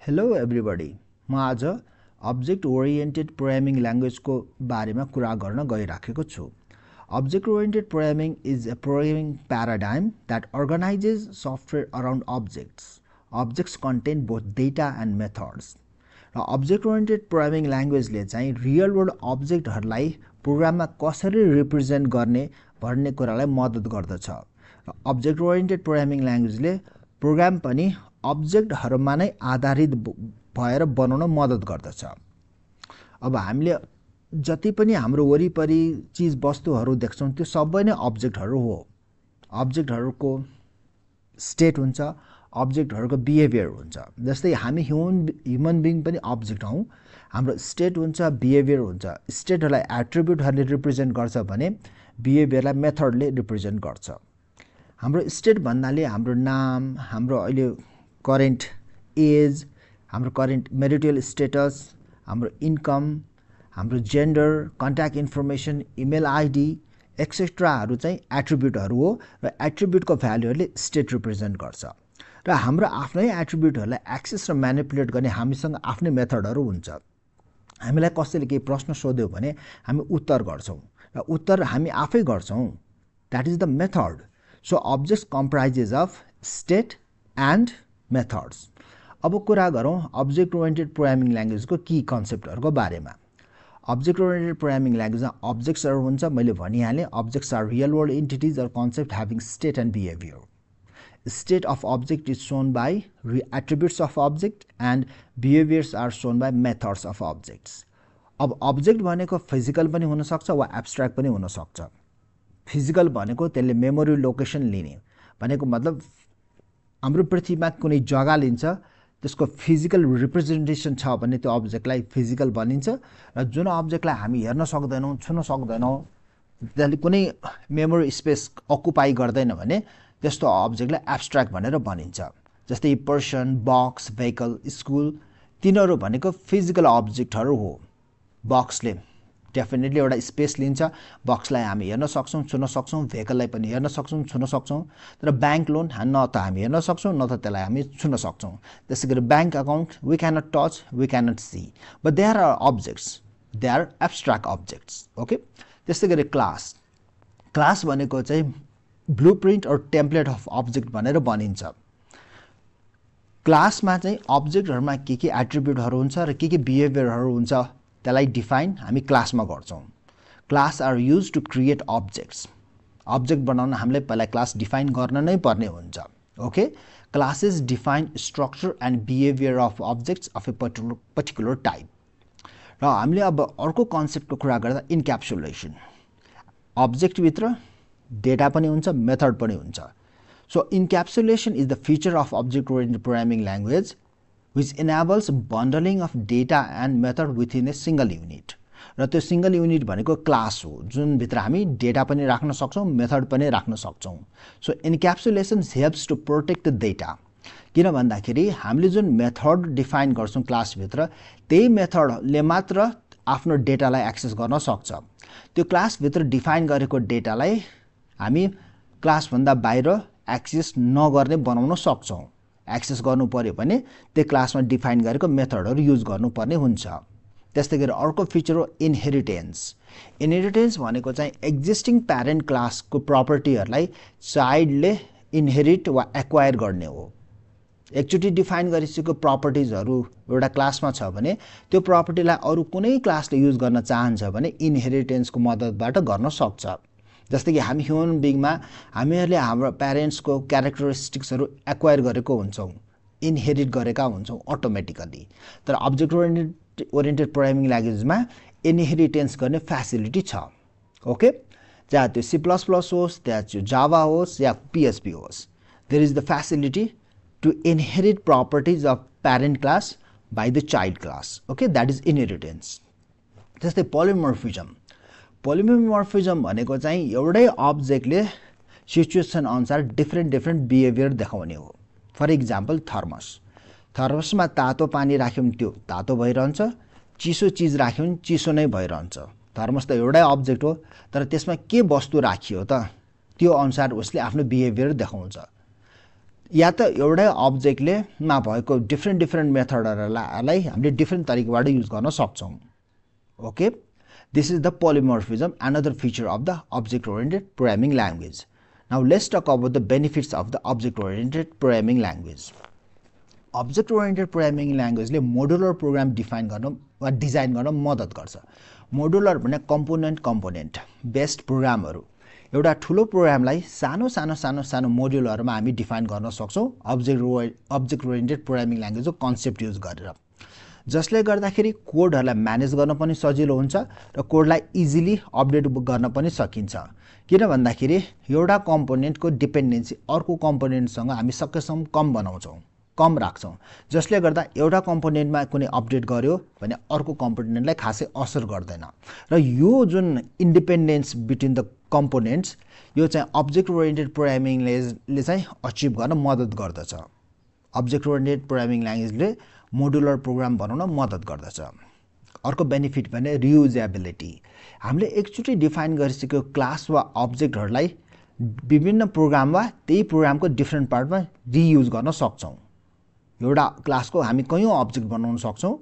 Hello everybody म आज object oriented programming ल्याङ्ग्वेजको बारेमा कुरा गर्न गइराखेको छु। Object oriented programming is a programming paradigm that organizes software around objects. Objects contain both data and methods. र अब्जेक्ट ओरिएन्टेड प्रोग्रामिङ ल्याङ्ग्वेजले चाहिँ रियल वर्ल्ड अब्जेक्टहरूलाई प्रोग्राममा कसरी रिप्रेजेन्ट गर्ने भन्ने कुरालाई मद्दत गर्दछ। र अब्जेक्ट ओरिएन्टेड प्रोग्रामिङ ल्याङ्ग्वेजले प्रोग्राम पनि अब्जेक्टहरूमा नै आधारित भएर बनाउन मद्दत गर्दछ। अब हामीले जति पनि हाम्रो वरिपरि चीज वस्तुहरू देख्छौँ त्यो सबै नै अब्जेक्टहरू हो। अब्जेक्टहरूको स्टेट हुन्छ, अब्जेक्टहरूको बिहेभियर हुन्छ। जस्तै हामी ह्युमन बिङ पनि अब्जेक्ट हौँ। हाम्रो स्टेट हुन्छ, बिहेभियर हुन्छ। स्टेटहरूलाई एट्रिब्युटहरूले रिप्रेजेन्ट गर्छ भने बिहेभियरलाई मेथडले रिप्रेजेन्ट गर्छ। हाम्रो स्टेट भन्नाले हाम्रो नाम, हाम्रो अहिले करेन्ट एज, हाम्रो करेन्ट मेरिटल स्टेटस, हाम्रो इन्कम, हाम्रो gender, contact information, email ID एक्सेट्राहरू चाहिँ एट्रिब्युटहरू हो र एट्रिब्युटको भ्यालुहरूले स्टेट रिप्रेजेन्ट गर्छ। र हाम्रो आफ्नै एट्रिब्युटहरूलाई एक्सेस र म्यानिपुलेट गर्ने हामीसँग आफ्नै मेथडहरू हुन्छ। हामीलाई कसैले केही प्रश्न सोध्यो भने हामी उत्तर गर्छौँ र उत्तर हामी आफै गर्छौँ। That is the method. So objects comprises of state and methods. अब कुरा गरौँ अब्जेक्ट ओरिएन्टेड प्रोग्रामिङ ल्याङ्ग्वेजको की कन्सेप्टहरूको बारेमा। अब्जेक्ट ओरिएन्टेड प्रोग्रामिङ ल्याङ्ग्वेजमा अब्जेक्ट्सहरू हुन्छ, मैले भनिहालेँ। Objects are real world entities or concept having state and behaviour. State of object is shown by attributes of object and behaviours are shown by methods of objects. अब object भनेको physical पनि हुनसक्छ वा एब्स्ट्र्याक्ट पनि हुनसक्छ। Physical भनेको त्यसले memory location लिने भनेको मतलब हाम्रो पृथ्वीमा कुनै जग्गा लिन्छ, त्यसको फिजिकल रिप्रेजेन्टेसन छ भने त्यो अब्जेक्टलाई फिजिकल भनिन्छ। र जुन अब्जेक्टलाई हामी हेर्न सक्दैनौँ, छुन सक्दैनौँ, त्यसले कुनै मेमोरी स्पेस अकुपाई गर्दैन भने त्यस्तो अब्जेक्टलाई एब्स्ट्र्याक्ट भनेर भनिन्छ। जस्तै पर्सन, बक्स, भेहिकल, स्कुल तिनीहरू भनेको फिजिकल अब्जेक्टहरू हो। बक्सले डेफिनेटली एउटा स्पेस लिन्छ। बक्सलाई हामी हेर्न सक्छौँ, छुन सक्छौँ। भेहिकललाई पनि हेर्न सक्छौँ, छुन सक्छौँ। तर ब्याङ्क लोन न त हामी हेर्न सक्छौँ न त त्यसलाई हामी छुन सक्छौँ। त्यसै गरी bank account we cannot touch, we cannot see, but they are objects, they are abstract objects. Okay. त्यस्तै गरी क्लास। क्लास भनेको चाहिँ blueprint or template of object भनेर भनिन्छ। क्लासमा चाहिँ अब्जेक्टहरूमा के एट्रिब्युटहरू हुन्छ र के बिहेभियरहरू हुन्छ त्यसलाई डिफाइन हामी क्लासमा गर्छौँ। Class are use to create objects. Object बनाउन हामीले पहिला क्लास डिफाइन गर्न नै पर्ने हुन्छ। Okay. Classes define structure and behaviour of objects of a particular type. र हामीले अब अर्को कन्सेप्टको कुरा गर्दा इन्क्याप्सुलेसन। अब्जेक्टभित्र डेटा पनि हुन्छ, मेथड पनि हुन्छ। So encapsulation is the feature of object oriented programming language which enables bundling of data and method within a single unit। र त्यो सिंगल युनिट भनेको क्लास हो जुन भित्र हामी डेटा पनि राख्न सक्छौँ, मेथड पनि राख्न सक्छौँ। So encapsulation helps to protect the data. किन भन्दाखेरि हामीले जुन मेथड डिफाइन गर्छौँ क्लासभित्र, त्यही मेथडले मात्र आफ्नो डेटालाई एक्सेस गर्न सक्छ। त्यो क्लासभित्र डिफाइन गरेको डेटालाई हामी क्लासभन्दा बाहिर एक्सेस नगर्ने बनाउन सक्छौँ। एक्सेस गर्नु पर्यो भने त्यो क्लासमा डिफाइन गरेको मेथडहरू युज गर्नुपर्ने हुन्छ। त्यस्तै गरी अर्को फिचर हो इनहेरिटेन्स। इनहेरिटेन्स भनेको चाहिँ एक्जिस्टिङ प्यारेन्ट क्लासको प्रपर्टीहरूलाई चाइल्डले इनहेरिट वा एक्वायर गर्ने हो। एकचोटि डिफाइन गरिसकेको प्रपर्टिजहरू एउटा क्लासमा छ भने त्यो प्रपर्टीलाई अरू कुनै क्लासले युज गर्न चाहन्छ भने इनहेरिटेन्सको मद्दतबाट गर्न सक्छ। जस्तै कि हामी ह्युमन बिङमा हामीहरूले हाम्रो प्यारेन्ट्सको क्यारेक्टरिस्टिक्सहरू एक्वायर गरेको हुन्छौँ, इनहेरिट गरेका हुन्छौँ अटोमेटिकली। तर अब्जेक्ट ओरिएन्टेड प्रोग्रामिङ ल्याङ्ग्वेजमा इनहेरिटेन्स गर्ने फ्यासिलिटी छ। ओके। चाहे त्यो C++ होस्, चाहे त्यो जावा होस् या PHP होस्, there is the facility to inherit properties of parent class by the child class. Okay. That is inheritance. त्यस्तै पोलिमोर्फिजम। पोलिमोर्फिजम भनेको चाहिँ एउटै अब्जेक्टले सिचुएसन अनुसार डिफ्रेन्ट बिहेभियर देखाउने हो। For example thermos. थर्मसमा तातो पानी राख्यो भने त्यो तातो भइरहन्छ, चिसो चिज राख्यो भने चिसो नै भइरहन्छ। थर्मस त एउटै अब्जेक्ट हो, तर त्यसमा के वस्तु राखियो त त्यो अनुसार उसले आफ्नो बिहेभियर देखाउँछ। या त एउटै अब्जेक्टले मा भएको डिफ्रेन्ट मेथडहरुलाई हामीले डिफ्रेन्ट तरिकाबाट युज गर्न सक्छौं okay this is the polymorphism another feature of the object oriented programming language now let's talk about the benefits of the object oriented programming language object oriented programming ल्याङ्ग्वेजले modular program define गर्न वा design गर्न मद्दत गर्छ modular भने component based प्रोग्रामहरु एउटा ठूलो प्रोग्रामलाई सानो मोड्युलहरुमा हामी डिफाइन गर्न सक्छौं अब्जेक्ट ओरिएन्टेड प्रोग्रामिङ ल्याङ्ग्वेजको कन्सेप्ट युज गरेर जसले गर्दाखेरि कोडहरुलाई म्यानेज गर्न पनि सजिलो हुन्छ र कोडलाई इजिली अपडेट गर्न पनि सकिन्छ किन भन्दाखेरि एउटा कम्पोनेन्टको डिपेन्डेन्सी अर्को कम्पोनेन्टसँग हामी सकेसम्म कम राख्छौं जसले गर्दा एउटा कम्पोनेन्टमा कुनै अपडेट गर्यो भने अर्को कम्पोनेन्टलाई खासै असर गर्दैन र यो जुन इन्डिपेन्डेन्स बिट्विन द कम्पोनेन्ट्स यो चाहिँ अब्जेक्ट ओरिएन्टेड प्रोग्रामिङले चाहिँ अचिभ गर्न मद्दत गर्दछ अब्जेक्ट ओरिएन्टेड प्रोग्रामिङ ल्याङ्ग्वेजले मोडुलर प्रोग्राम बनाउन मद्दत गर्दछ अर्को बेनिफिट भने रियुजेबिलिटी हामीले एकचोटी डिफाइन गरिसकेको क्लास वा अब्जेक्टहरुलाई विभिन्न प्रोग्राम वा त्यही प्रोग्रामको डिफ्रेन्ट पार्टमा रियुज गर्न सक्छौं एउटा क्लासको हामी कयौं अब्जेक्ट बनाउन सक्छौं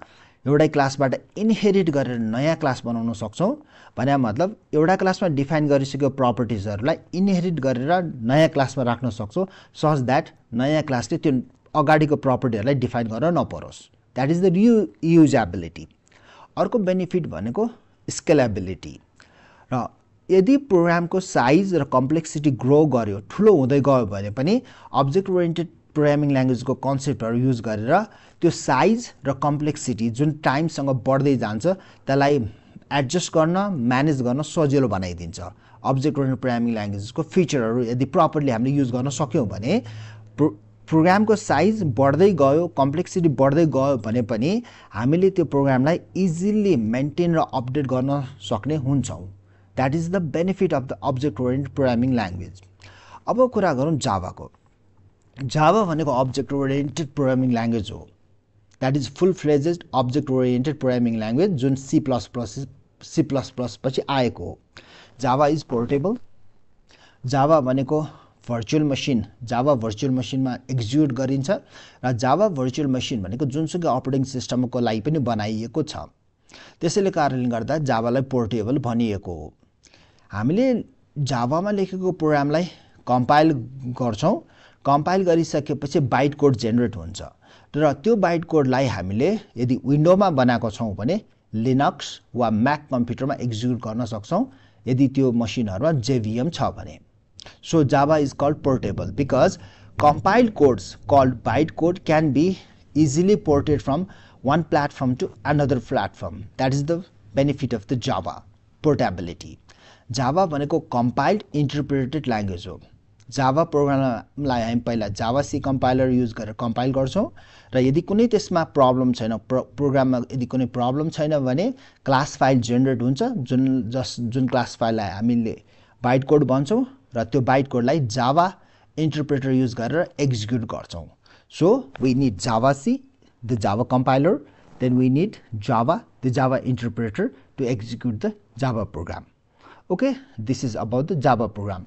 एउटै क्लासबाट इनहेरिट गरेर नयाँ क्लास बनाउन सक्छौं भने मतलब एउटा क्लासमा डिफाइन गरिसकेको प्रपर्टिजहरुलाई इनहेरिट गरेर नयाँ क्लासमा राख्न सक्छौं सच दैट नयाँ क्लासले त्यो अगाडिको प्रपर्टीहरुलाई डिफाइन गर्न नपरोस् दैट इज द रियुजेबिलिटी अर्को बेनिफिट भनेको स्केलेबिलिटी र यदि प्रोग्रामको साइज र कम्प्लेक्सिटी ग्रो गर्यो ठूलो हुँदै गयो भने पनि अब्जेक्ट ओरिएन्टेड प्रोग्रामिङ ल्याङ्ग्वेजको कन्सेप्टहरु युज गरेर त्यो साइज र कम्प्लेक्सिटी जुन टाइमसँग बढ्दै जान्छ त्यसलाई एडजस्ट गर्न म्यानेज गर्न सजिलो बनाइदिन्छ अब्जेक्ट ओरिएन्टेड प्रोग्रामिङ ल्याङ्ग्वेजको फिचरहरु यदि प्रपरली हामीले युज गर्न सक्यौं भने प्रोग्रामको साइज बढ्दै गयो कम्प्लेक्सिटी बढ्दै गयो भने पनि हामीले त्यो प्रोग्रामलाई इजिली मेन्टेन र अपडेट गर्न सक्ने हुन्छौं that is the benefit of the object oriented programming language अब कुरा गरौं जावाको जावा भनेको अब्जेक्ट ओरिएन्टेड प्रोग्रामिङ ल्याङ्ग्वेज हो that is full fledged object oriented programming language जुन C++ पछि आएको हो जावा इज पोर्टेबल जावा भनेको भर्चुअल मसिन जावा भर्चुअल मसिनमा एक्जिक्युट गरिन्छ र जावा भर्चुअल मसिन भनेको जुनसुकै अपरेटिङ सिस्टमको लागि पनि बनाइएको छ त्यसैले कारणले गर्दा जावालाई पोर्टेबल भनिएको हो हामीले जावामा लेखेको प्रोग्रामलाई कम्पाइल गर्छौं कम्पाइल गरिसकेपछि बाइट कोड जेनेरेट हुन्छ र त्यो बाइट कोडलाई हामीले यदि विन्डोमा बनाएको छौं भने लिनक्स वा म्याक कम्प्युटरमा एक्जिक्युट गर्न सक्छौं यदि त्यो मसिनहरुमा JVM छ भने So Java is called portable because compiled codes called bytecode can be easily ported from one platform to another platform. That is the benefit of the Java portability. Java भनेको compiled interpreted language हो. Java प्रोग्रामलाई हामी पहिला JavaC compiler use गरेर compile गर्छौं र यदि कुनै त्यसमा प्रब्लम छैन प्रोग्राममा यदि कुनै प्रब्लम छैन भने क्लास फाइल जेनेरेट हुन्छ जुन क्लास फाइललाई हामीले बाइट कोड भन्छौं र त्यो बाइट कोडलाई जावा इन्टरप्रेटर युज गरेर एक्जिक्युट गर्छौं so we need JavaC the Java compiler then we need Java the Java interpreter to execute the Java program okay this is about the Java program